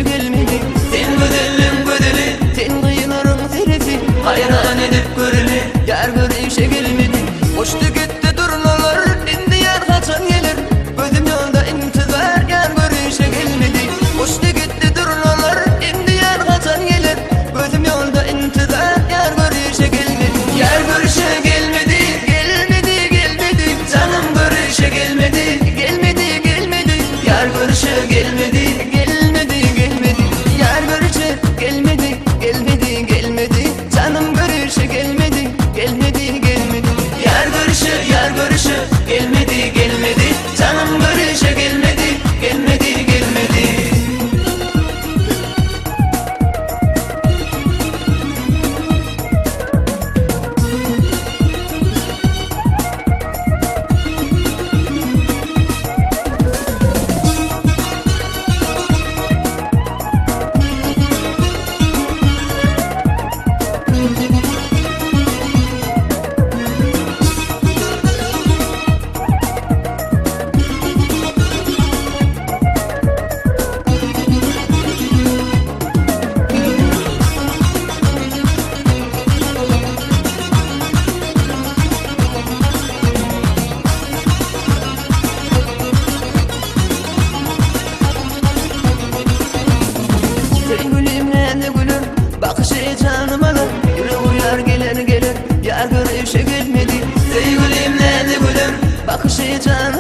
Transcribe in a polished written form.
gelmedi. Sen güdelim sen kıyıların serisi, hayran edip göreli yar görüşe gelmedi. Koştu gitti durnalar, indi yar kaçan gelir. Gözüm yolda intizar, yar görüşe gelmedi. Koştu gitti durnalar, indi yar kaçan gelir. Gözüm yolda intizar, yar görüşe gelmedi. Yar görüşe gelmedi, gelmedi canım görüşe gelmedi. Yar görüşe gelmedi, yar görüşe gelmedi, canım görüşe gelmedi. Yar görüşe gelmedi, canım görüşe gelmedi. Bakışı canım alır, yürü uyar gelir, yar görüşe gelmedi. Sevgilim nerede gülüm, bakışı canım